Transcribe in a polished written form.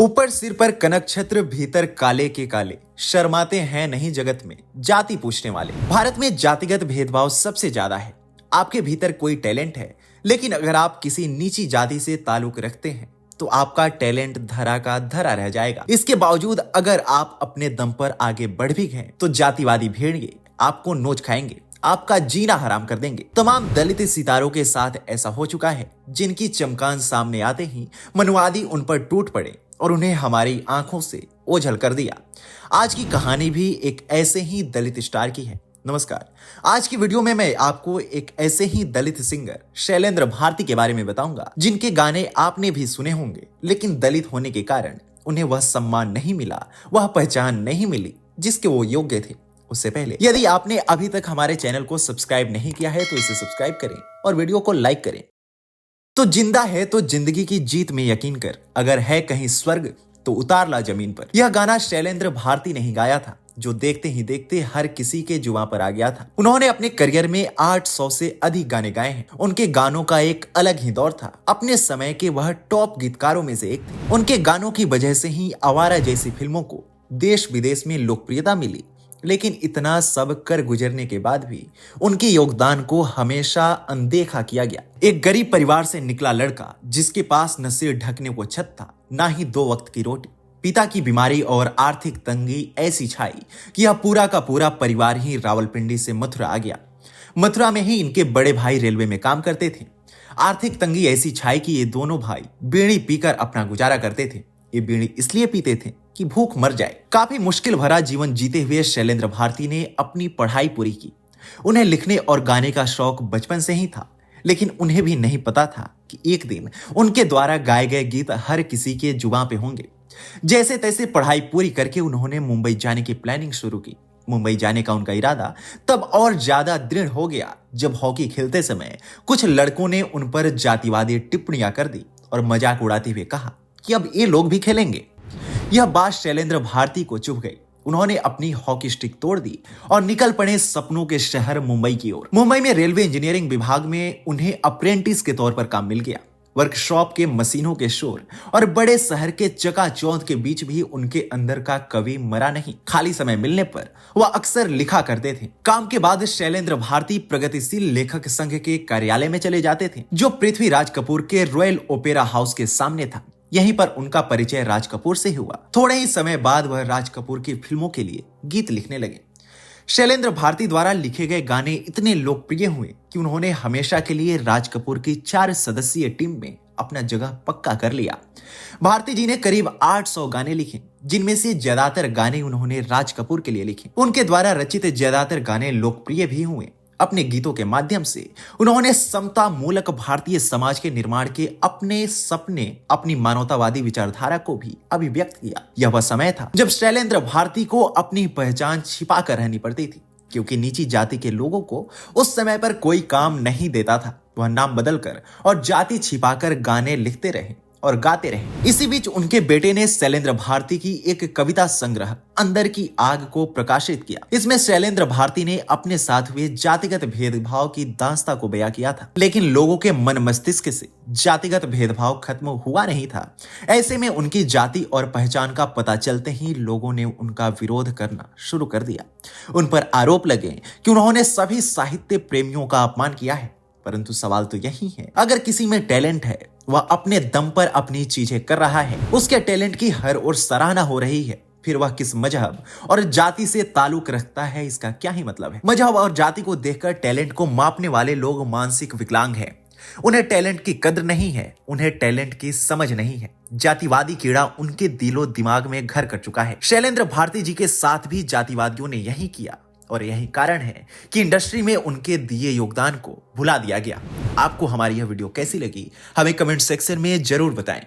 ऊपर सिर पर कनक छत्र, भीतर काले के काले, शर्माते हैं नहीं जगत में जाति पूछने वाले। भारत में जातिगत भेदभाव सबसे ज्यादा है। आपके भीतर कोई टैलेंट है, लेकिन अगर आप किसी नीची जाति से ताल्लुक रखते हैं तो आपका टैलेंट धरा का धरा रह जाएगा। इसके बावजूद अगर आप अपने दम पर आगे बढ़ भी गए तो जातिवादी भेड़िए आपको नोच खाएंगे, आपका जीना हराम कर देंगे। तमाम दलित सितारों के साथ ऐसा हो चुका है, जिनकी चमकान सामने आते ही मनवादी उन पर टूट पड़े और उन्हें हमारी आंखों से ओझल कर दिया। आज की कहानी भी एक ऐसे ही दलित स्टार की है। नमस्कार, आज की वीडियो में मैं आपको एक ऐसे ही दलित सिंगर शैलेंद्र भारती के बारे में बताऊंगा, जिनके गाने आपने भी सुने होंगे, लेकिन दलित होने के कारण उन्हें वह सम्मान नहीं मिला, वह पहचान नहीं मिली जिसके वो योग्य थे। उससे पहले यदि आपने अभी तक हमारे चैनल को सब्सक्राइब नहीं किया है तो इसे सब्सक्राइब करें और वीडियो को लाइक करें। तो जिंदा है तो जिंदगी की जीत में यकीन कर, अगर है कहीं स्वर्ग तो उतार ला जमीन पर। यह गाना शैलेंद्र भारती ने ही गाया था, जो देखते ही देखते हर किसी के जुबां पर आ गया था। उन्होंने अपने करियर में 800 से अधिक गाने गाए हैं। उनके गानों का एक अलग ही दौर था। अपने समय के वह टॉप गीतकारों में से एक थे। उनके गानों की वजह से ही आवारा जैसी फिल्मों को देश विदेश में लोकप्रियता मिली। लेकिन इतना सब कर गुजरने के बाद भी उनके योगदान को हमेशा अनदेखा किया गया। एक गरीब परिवार से निकला लड़का, जिसके पास न सिर ढकने को छत था, ना ही 2 वक्त की रोटी। पिता की बीमारी और आर्थिक तंगी ऐसी छाई कि यह पूरा का पूरा परिवार ही रावलपिंडी से मथुरा आ गया। मथुरा में ही इनके बड़े भाई रेलवे में काम करते थे। आर्थिक तंगी ऐसी छाई कि ये दोनों भाई बीड़ी पीकर अपना गुजारा करते थे। ये बीड़ी इसलिए पीते थे कि भूख मर जाए। काफी मुश्किल भरा जीवन जीते हुए शैलेंद्र भारती ने अपनी पढ़ाई पूरी की। उन्हें लिखने और गाने का शौक बचपन से ही था, लेकिन उन्हें भी नहीं पता था कि एक दिन उनके द्वारा गाए गए गीत हर किसी के जुबां पे होंगे। जैसे तैसे पढ़ाई पूरी करके उन्होंने मुंबई जाने की प्लानिंग शुरू की। मुंबई जाने का उनका इरादा तब और ज्यादा दृढ़ हो गया जब हॉकी खेलते समय कुछ लड़कों ने उन पर जातिवादी टिप्पणियां कर दी और मजाक उड़ाते हुए कहा कि अब ये लोग भी खेलेंगे। यह बात शैलेंद्र भारती को चुभ गई। उन्होंने अपनी हॉकी स्टिक तोड़ दी और निकल पड़े सपनों के शहर मुंबई की ओर। मुंबई में रेलवे इंजीनियरिंग विभाग में उन्हें अप्रेंटिस के तौर पर काम मिल गया। वर्कशॉप के मशीनों के शोर और बड़े शहर के चकाचौंध के बीच भी उनके अंदर का कवि मरा नहीं। खाली समय मिलने पर वह अक्सर लिखा करते थे। काम के बाद शैलेंद्र भारती प्रगतिशील लेखक संघ के कार्यालय में चले जाते थे, जो पृथ्वीराज कपूर के रॉयल ओपेरा हाउस के सामने था। यहीं पर उनका परिचय राज कपूर से हुआ। थोड़े ही समय बाद वह राज कपूर की फिल्मों के लिए गीत लिखने लगे। शैलेंद्र भारती द्वारा लिखे गए गाने इतने लोकप्रिय हुए कि उन्होंने हमेशा के लिए राज कपूर की 4 सदस्यीय टीम में अपना जगह पक्का कर लिया। भारती जी ने करीब 800 गाने लिखे, जिनमें से ज्यादातर गाने उन्होंने राज कपूर के लिए लिखे। उनके द्वारा रचित ज्यादातर गाने लोकप्रिय भी हुए। अपने गीतों के माध्यम से उन्होंने समता मूलक भारतीय समाज के निर्माण के अपने सपने, अपनी मानवतावादी विचारधारा को भी अभिव्यक्त किया। यह वह समय था जब शैलेंद्र भारती को अपनी पहचान छिपा कर रहनी पड़ती थी, क्योंकि नीची जाति के लोगों को उस समय पर कोई काम नहीं देता था। वह नाम बदलकर और जाति छिपाकर गाने लिखते रहे और गाते रहे। इसी बीच उनके बेटे ने शैलेंद्र भारती की एक कविता संग्रह अंदर की आग को प्रकाशित किया। इसमें शैलेंद्र भारती ने अपने साथ हुए जातिगत भेदभाव की दास्तां को बयां किया था, लेकिन लोगों के मन मस्तिष्क से जातिगत भेदभाव खत्म हुआ नहीं था। ऐसे में उनकी जाति और पहचान का पता चलते ही लोगों ने उनका विरोध करना शुरू कर दिया। उन पर आरोप लगे कि उन्होंने सभी साहित्य प्रेमियों का अपमान किया है। परंतु सवाल तो यही है, अगर किसी में टैलेंट है, वह अपने दम पर अपनी चीजें कर रहा है, उसके टैलेंट की हर ओर सराहना हो रही है, फिर वह किस मजहब और जाति से ताल्लुक रखता है, इसका क्या ही मतलब है। मजहब और जाति को देखकर टैलेंट को मापने वाले लोग मानसिक विकलांग हैं। उन्हें टैलेंट की कद्र नहीं है, उन्हें टैलेंट की समझ नहीं है। जातिवादी कीड़ा उनके दिलो दिमाग में घर कर चुका है। शैलेंद्र भारती जी के साथ भी जातिवादियों ने यही किया और यही कारण है कि इंडस्ट्री में उनके दिए योगदान को भुला दिया गया। आपको हमारी यह वीडियो कैसी लगी, हमें कमेंट सेक्शन में जरूर बताएं।